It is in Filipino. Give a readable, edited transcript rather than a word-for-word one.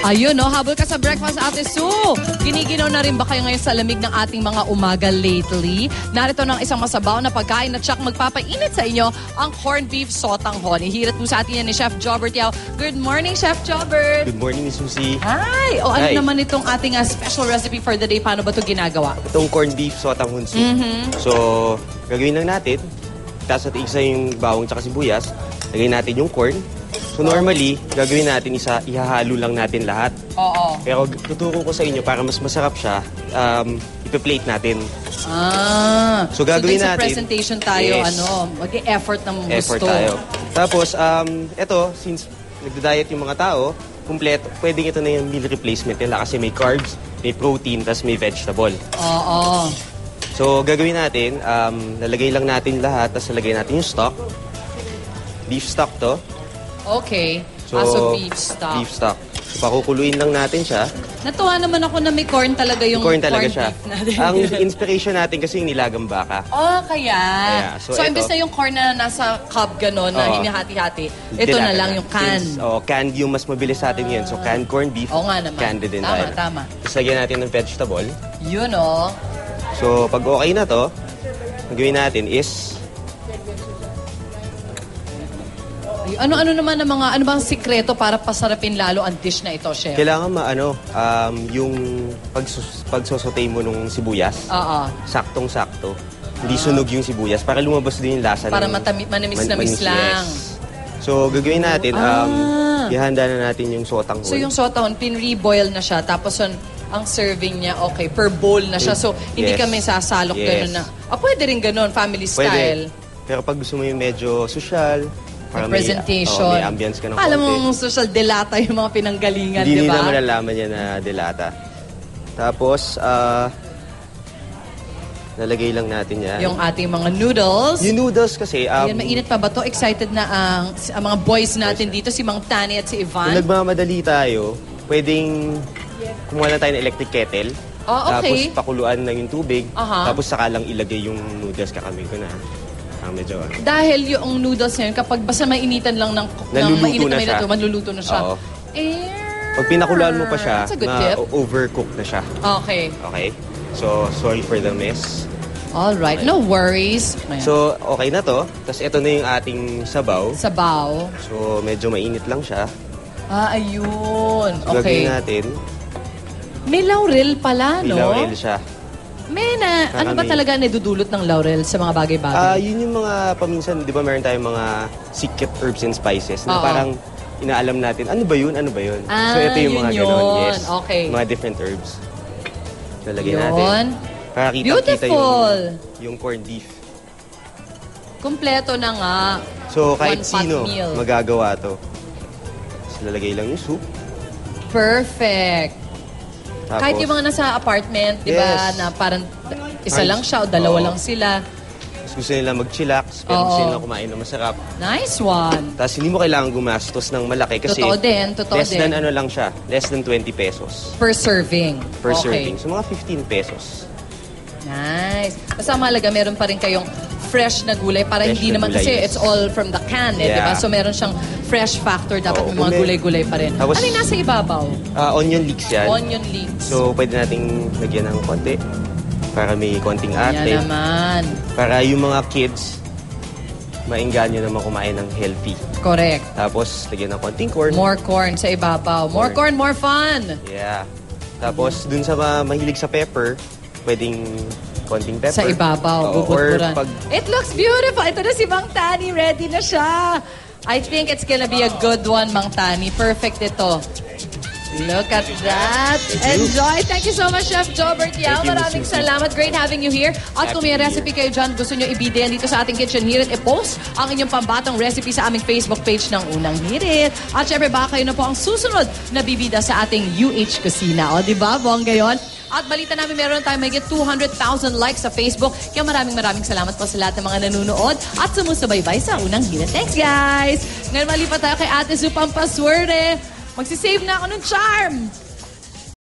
Ayun, no? Habol ka sa breakfast, Ate Sue. Giniginaw na rin ba kayo ngayon sa lamig ng ating mga umaga lately? Narito ng isang masabaw na pagkain at siyak magpapainit sa inyo, ang corned beef sotanghon. Ihirat po sa atin yan ni Chef Jobert Yao. Good morning, Chef Jobert. Good morning, Miss Susie. Hi! O ano naman itong ating special recipe for the day? Paano ba ito ginagawa? Itong corned beef sotanghon soup. So, gagawin lang natin. Tapos at isa yung bawang tsaka sibuyas. Lagay natin yung corn. So normally, gagawin natin ihahalo lang natin lahat. Oo. Pero tuturo ko sa inyo para mas masarap siya, ipa-plate natin. So gagawin natin. Sa natin. presentation tayo, yes, mag-e-effort ng gusto. Effort tayo. Tapos, ito, since nagda-diet yung mga tao, kompleto, pwedeng ito na yung meal replacement nila kasi may carbs, may protein, tas may vegetable. Oo. So gagawin natin, lalagay lang natin lahat, tas lalagay natin yung stock. Beef stock to. Okay. So, beef stock. Beef stock. So, pakukuluin lang natin siya. Natuwa naman ako na may corn talaga yung corn talaga siya. beef natin. Ang inspiration natin kasi yung nilagang baka. Oh, kaya. So imbes na yung corn na nasa cup gano'n na hinihati-hati, ito na lang yung canned. Canned yung mas mabilis sa atin yun. So, canned corned beef. Oo nga naman. Canned din tayo. Tama. Tapos lagyan natin ng vegetable. Yun, oh. So, pag okay na to, gagawin natin is ano naman ang mga, ano bang sikreto para pasarapin lalo ang dish na ito, Chef? kailangan yung pagsosotay mo nung sibuyas. Saktong-sakto. Hindi sunog yung sibuyas para lumabas din yung lasa. Para manamis-namis lang. Yes. So, gagawin natin, ihanda na natin yung sotanghon. So, yung sotanghon, pin-reboil na siya. Tapos, ang serving niya, okay, per bowl na siya. So, hindi kami sasalok gano'n na. Pwede rin gano'n, family style. Pero pag gusto mo yung medyo social, para presentation. May ambience ka ng Alam konti. mo, social delata yung mga pinanggalingan, di ba? Hindi na malalaman niya na delata. Tapos, nalagay lang natin yan. Yung ating mga noodles. Yung noodles kasi... Ayan, mainit pa ba to? Excited na ang mga boys natin dito, si Mang Tani at si Ivan. Kung nagmamadali tayo, pwedeng kumuha na tayo ng electric kettle. Oh, okay. Tapos pakuluan lang yung tubig. Tapos saka lang ilagay yung noodles, kakamin ko na. Medyo, dahil yung noodles ngayon, kapag basta mainitan lang ng mainit na siya, maluluto na siya. Pag pinakuluan mo pa siya, overcook na siya. Okay. Okay? So, sorry for the mess. Alright, no worries. So, okay na to. Tapos ito na yung ating sabaw. Sabaw. So, medyo mainit lang siya. Ayun. So, gagawin natin. May laurel pala, no? May laurel siya. Ano ba talaga nadudulot ng laurel sa mga bagay-bagay? Yun yung mga paminsan, di ba meron tayong mga secret herbs and spices na parang inaalam natin, ano ba yun? So ito yung mga ganon, yes. Okay. Mga different herbs. Lalagay natin. Para kita yung corned beef. Kompleto na nga. So kahit sino magagawa to. So lalagay lang yung soup. Perfect. Tapos, kahit yung mga nasa apartment, di ba, na parang isa lang siya o dalawa lang sila. Gusto nila mag-chillax, pero gusto nila kumain na masarap. Nice one. Tapos hindi mo kailangan gumastos ng malaki kasi totoo din. Less than lang siya, less than 20 pesos. Per serving. Per serving. So mga 15 pesos. Nice. Basta mahalaga, meron pa rin kayong fresh na gulay para hindi naman kasi it's all from the can, di ba? So meron siyang fresh factor, dapat may mga gulay-gulay pa rin. Tapos, ano yung nasa ibabaw? Onion leeks yan. Onion leeks. So pwede nating lagyan ng konti para may konting ate. Yan naman. Para yung mga kids, maingganyo naman kumain ng healthy. Correct. Tapos lagyan ng konting corn. More corn sa ibabaw. More corn, more fun. Yeah. Tapos dun sa mahilig sa pepper, pwedeng konting pepper. Sa ibabaw, bubudburan. It looks beautiful. Ito na si Mang Tani. Ready na siya. I think it's gonna be a good one, Mang Tani. Perfect ito. Look at that. Enjoy. Thank you so much, Chef Jobert Yao. Maraming salamat. Great having you here. At kung may recipe kayo dyan, gusto nyo ibida dito sa ating Kitchen Hirit, i-post ang inyong pambatang recipe sa aming Facebook page ng Unang Hirit. At syempre, baka kayo na po ang susunod na bibida sa ating UH Kusina. O, diba? Bongga yun. At balita namin, meron tayong may 200,000 likes sa Facebook. Kaya maraming salamat po sa lahat ng mga nanonood at sumusubaybay sa Unang Hirit. Thanks, guys! Ngayon malipat tayo kay Ate Su Pampaswerte. Magsisave na ako ng charm!